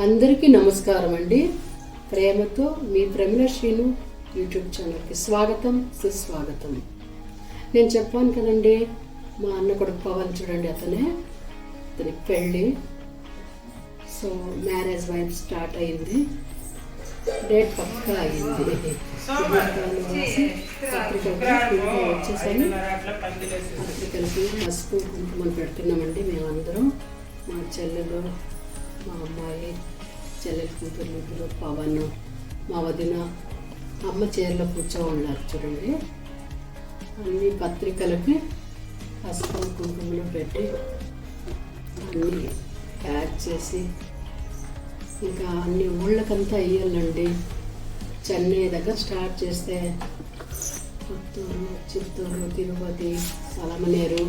అందరికీ నమస్కారం అండి. ప్రేమతో మీ ప్రమిళ శ్రీను యూట్యూబ్ ఛానల్కి స్వాగతం, సుస్వాగతం. నేను చెప్పాను కదండి, మా అన్న కొడుకు పవన్ చూడండి, అతని పెళ్ళి. సో మ్యారేజ్ వైఫ్ స్టార్ట్ అయింది, డేట్ పక్కా అయింది. వచ్చేసాను. పత్రికలకి పసుపు కుంకుమలు పెడుతున్నామండి మేమందరం. మా చెల్లెలు, మా అమ్మాయి, చెల్లెలు కూతురు, పవన్, మా వదిన, అమ్మ చీరలో కూర్చోన్నారు చూడండి. అన్ని పత్రికలకి పసుపు కుంకుమలు పెట్టి అన్నీ ప్యాక్ చేసి ఇంకా అన్ని ఊళ్ళకంతా వేయాలండి. చెన్నై దగ్గర స్టార్ట్ చేస్తే పుత్తూరు, చిత్తూరు, తిరుపతి, పలమనేరు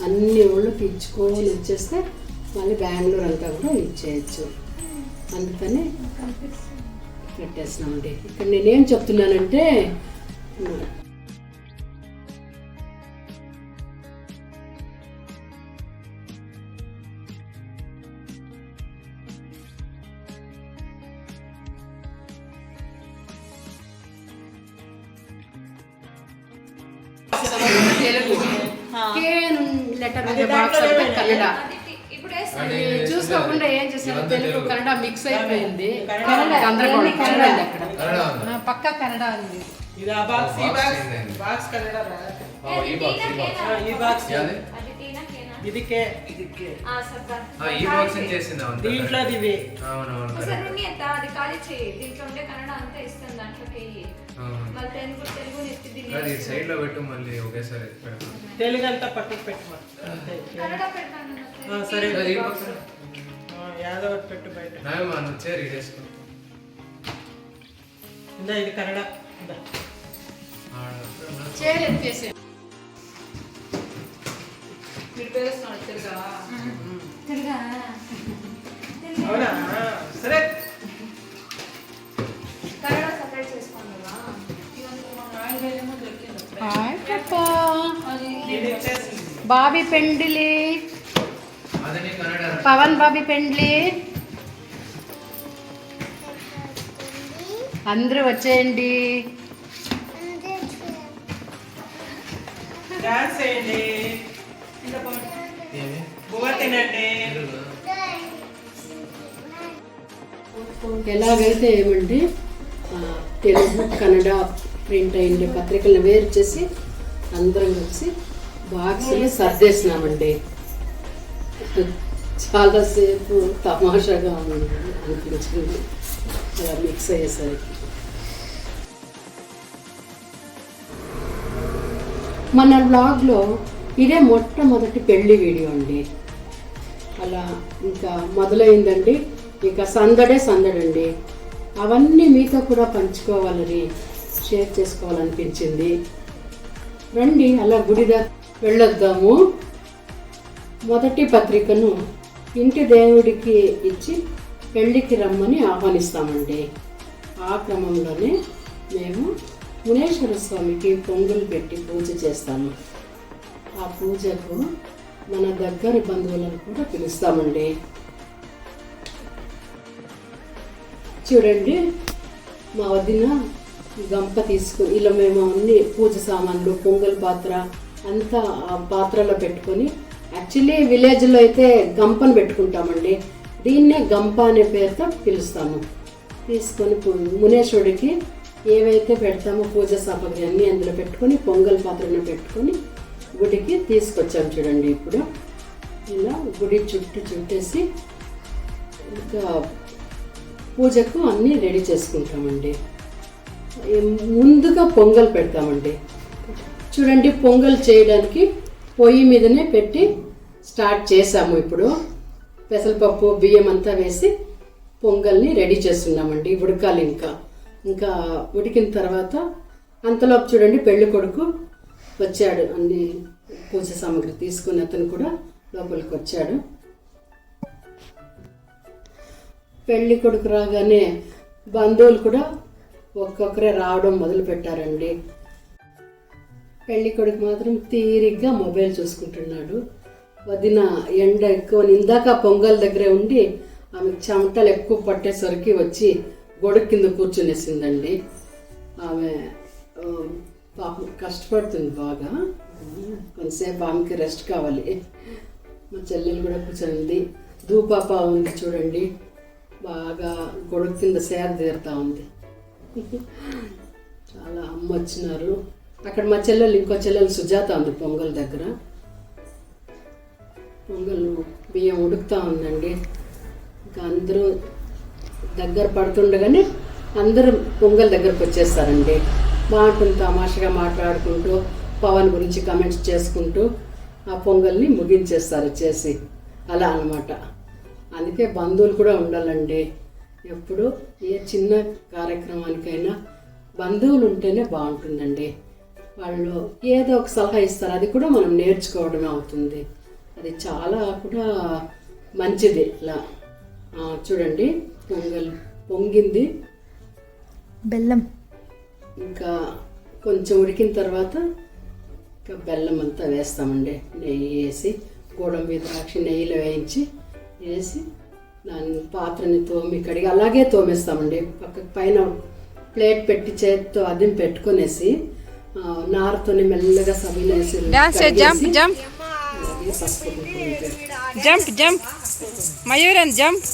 అన్ని ఊళ్ళకి ఇచ్చుకొని వచ్చేస్తే మళ్ళీ బెంగళూరు అంతా కూడా ఇచ్చేయచ్చు. అందుకని పెట్టేస్తున్నామండి. ఇక్కడ నేనేం చెప్తున్నానంటే, కన్నడ చూసుకోకుండా ఏం చేశారు, తెలుగు కన్నడ మిక్స్ అయిపోయింది. పక్కా కన్నడ ఉంది. సైడ్ లో పెట్టు, మళ్ళీ ఒకేసారి తెలుగు అంతా పట్టుకు పెట్టు. సరే యాదవ్ పెట్టు బయట. ఇది కన్నడ అవునా? సరే బాబీ పెండ్లి, పవన్ బాబీ పెండ్లి, అందరూ వచ్చేయండి. డాన్స్ చేయండి, బువ్వ తినండి. ఎలాగైతే ఏమండి, తెలుగు కన్నడ ప్రింట్ అయింది పత్రికలను వేరు చేసి అందరం కలిసి బాక్స్ని సర్దేసినామండి. చాలాసేపు తమాషాగా అనిపించింది అలా మిక్స్ అయ్యేసరికి. మన బ్లాగ్లో ఇదే మొట్టమొదటి పెళ్లి వీడియో అండి. అలా ఇంకా మొదలైందండి. ఇంకా సందడండి. అవన్నీ మీతో కూడా పంచుకోవాలని, షేర్ చేసుకోవాలనిపించింది. రండి అలా గుడిదా వెళ్ళొద్దాము. మొదటి పత్రికను ఇంటి దేవుడికి ఇచ్చి పెళ్ళికి రమ్మని ఆహ్వానిస్తామండి. ఆ క్రమంలోనే మేము మునేశ్వర స్వామికి పొంగులు పెట్టి పూజ చేస్తాము. ఆ పూజకు మన దగ్గర బంధువులను కూడా పిలుస్తామండి. చూడండి, మా వదిన గంప తీసుకుని ఇలా మేము అన్ని పూజ సామాన్లు, పొంగల్ పాత్ర అంతా ఆ పాత్రలో పెట్టుకొని, యాక్చువల్లీ విలేజ్లో అయితే గంపను పెట్టుకుంటామండి. దీన్నే గంప అనే పేరుతో పిలుస్తాము. తీసుకొని మునేశ్వరుడికి ఏవైతే పెడతామో పూజ సామాగ్రి అన్నీ అందులో పెట్టుకొని పొంగల్ పాత్రను పెట్టుకొని గుడికి తీసుకొచ్చాము. చూడండి, ఇప్పుడు ఇలా గుడి చుట్టేసి ఇంకా పూజకు అన్నీ రెడీ చేసుకుంటామండి. ముందుగా పొంగల్ పెడతామండి. చూడండి, పొంగల్ చేయడానికి పొయ్యి మీదనే పెట్టి స్టార్ట్ చేసాము. ఇప్పుడు పెసరపప్పు, బియ్యం అంతా వేసి పొంగల్ని రెడీ చేస్తున్నామండి. ఉడకాలి. ఇంకా ఉడికిన తర్వాత అంతలోపు చూడండి, పెళ్లి కొడుకు వచ్చాడు. అన్ని పూజ సామాగ్రి తీసుకుని అతను కూడా లోపలికి వచ్చాడు. పెళ్లి కొడుకు రాగానే బంధువులు కూడా ఒక్కొక్కరే రావడం మొదలు పెట్టారండి. పెళ్లి కొడుకు మాత్రం తీరిగ్గా మొబైల్ చూసుకుంటున్నాడు. వదిన ఎండ ఎక్కువ ఇందాక పొంగల్ దగ్గరే ఉండి ఆమె చెమటలు ఎక్కువ పట్టేసరికి వచ్చి గొడుగు కింద కూర్చునేసిందండి. ఆమె పాపం కష్టపడుతుంది బాగా. కొంతసేపు ఆమెకి రెస్ట్ కావాలి. మా చెల్లెలు కూడా కూర్చొనింది. దూపాప ఉంది చూడండి, బాగా గొడుగు కింద సేద తీరుతా ఉంది. చాలా అమ్మ వచ్చినారు. అక్కడ మా చెల్లెలు, ఇంకో చెల్లెలు సుజాత ఉంది పొంగల్ దగ్గర. పొంగల్ బియ్యం ఉడుకుతా ఉందండి. ఇంకా అందరూ దగ్గర పడుతుండగానే అందరూ పొంగల్ దగ్గరకు వచ్చేస్తారండి. బాగుంటుంది, తమాషగా మాట్లాడుకుంటూ పవన్ గురించి కమెంట్స్ చేసుకుంటూ ఆ పొంగల్ని ముగించేస్తారు చేసి. అలా అన్నమాట. అందుకే బంధువులు కూడా ఉండాలండి. ఎప్పుడు ఏ చిన్న కార్యక్రమానికైనా బంధువులు ఉంటేనే బాగుంటుందండి. వాళ్ళు ఏదో ఒక సలహా ఇస్తారు, అది కూడా మనం నేర్చుకోవడమే అవుతుంది. అది చాలా కూడా మంచిది. ఇలా చూడండి, పొంగల్ పొంగింది. బెల్లం ఇంకా కొంచెం ఉడికిన తర్వాత ఇంకా బెల్లం అంతా వేస్తామండి. నెయ్యి వేసి, గోడంబి ద్రాక్ష నెయ్యిలో వేయించి వేసి దాని పాత్రని తోమి కడిగి అలాగే తోమేస్తామండి. పక్కకు పైన ప్లేట్ పెట్టి చేతితో అదిం పెట్టుకునేసి నారతోని మెల్లగా సబీనేసి జంప్ జంప్ మయూరన్ జంప్.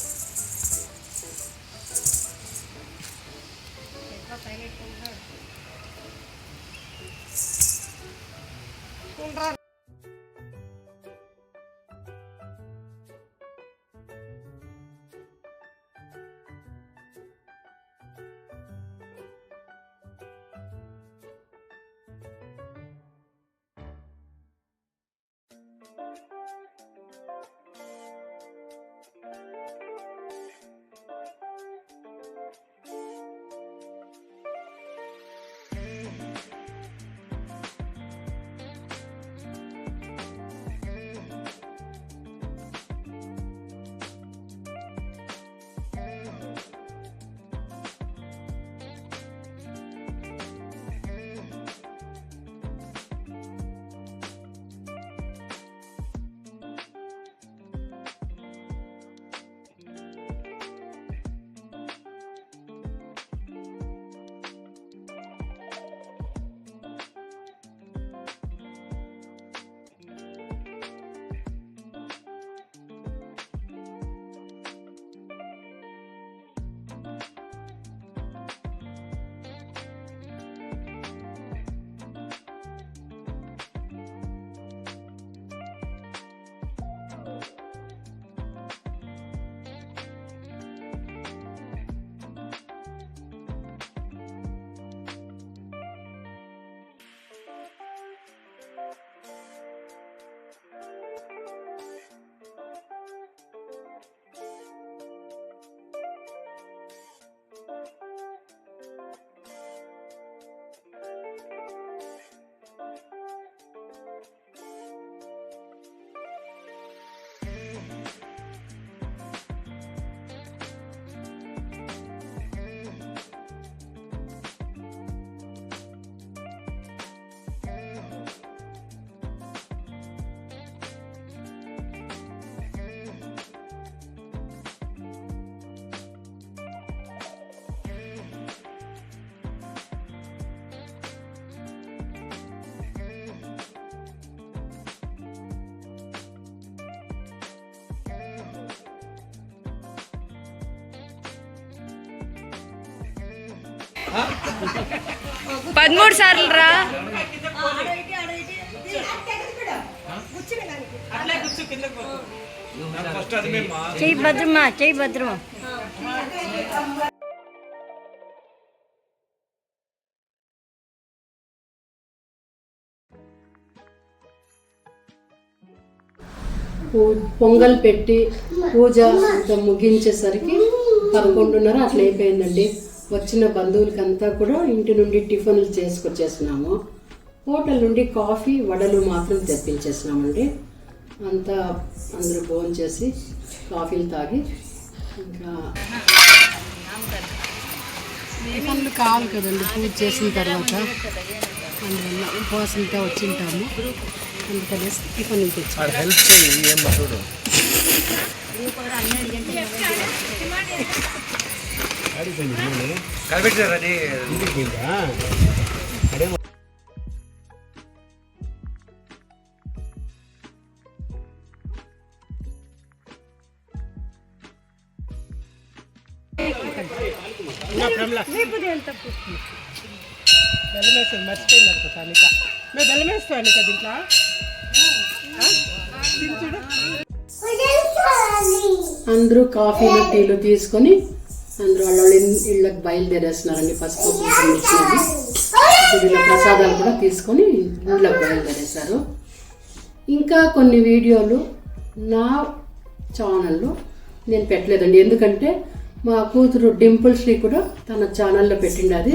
పదమూడు సార్లు రా. చెయ్యి భద్రమా, చెయ్యి భద్రమా. పొంగల్ పెట్టి పూజ అంతా ముగించేసరికి 11:30 అట్లా అయిపోయిందండి. వచ్చిన బంధువులకంతా కూడా ఇంటి నుండి టిఫిన్లు చేసుకొచ్చేసినాము. హోటల్ నుండి కాఫీ వడలు మాత్రం తెప్పించేసినామండి. అంతా అందరూ భోజనం చేసి కాఫీలు తాగి ఇంకా టిఫిన్లు కావాలి కదండి పూజ చేసిన తర్వాత. అందువల్ల ఉపవాసంతో వచ్చింటాము, అందుకనేసి టిఫిన్లు తెచ్చాము. కలిపెట్టారు అది బెల్లం వేస్తుంది మర్చిపోయింది అనుకుంటా అనిక మేము బెల్లం వేస్తాం అనిక దీంట్లో చూడు అందరూ కాఫీలు టీలు తీసుకొని అందరూ వాళ్ళ ఇళ్ళకి బయలుదేరేస్తున్నారండి. పసుపు కుంకుమ ఇచ్చినది గుడిలో ప్రసాదాలు కూడా తీసుకొని ఇళ్ళకి బయలుదేరేశారు. ఇంకా కొన్ని వీడియోలు నా ఛానల్లో నేను పెట్టలేదండి, ఎందుకంటే మా కూతురు డింపుల్ శ్రీ కూడా తన ఛానల్లో పెట్టింది. అది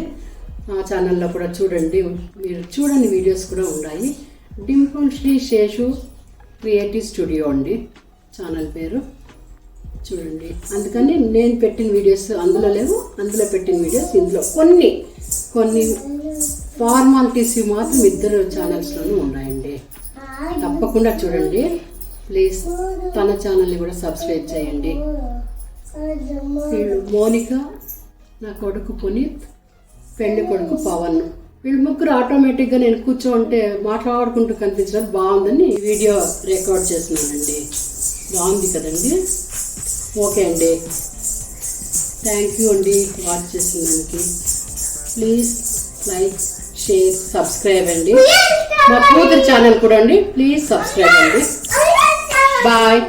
ఆ ఛానల్లో కూడా చూడండి, మీరు చూడని వీడియోస్ కూడా ఉన్నాయి. డింపుల్ శ్రీ శేషు క్రియేటివ్ స్టూడియో అండి ఛానల్ పేరు, చూడండి. అందుకని నేను పెట్టిన వీడియోస్ అందులో లేవు, అందులో పెట్టిన వీడియోస్ ఇందులో కొన్ని ఫార్మాలిటీస్ మాత్రం ఇద్దరు ఛానల్స్లోనూ ఉన్నాయండి. తప్పకుండా చూడండి ప్లీజ్. తన ఛానల్ని కూడా సబ్స్క్రైబ్ చేయండి. వీళ్ళు మోనిక, నా కొడుకు పునీత్, పెళ్లి కొడుకు పవన్, వీళ్ళు ముగ్గురు ఆటోమేటిక్గా నేను కూర్చోంటే మాట్లాడుకుంటూ కనిపించడం బాగుందని వీడియో రికార్డ్ చేస్తున్నానండి. బాగుంది కదండి. ఓకే అండి, థ్యాంక్ యూ అండి వాచ్ చేసిన దానికి. ప్లీజ్ లైక్, షేర్, సబ్స్క్రైబ్ అండి. మా కూతురు ఛానల్ కూడా అండి, ప్లీజ్ సబ్స్క్రైబ్ అండి. బాయ్.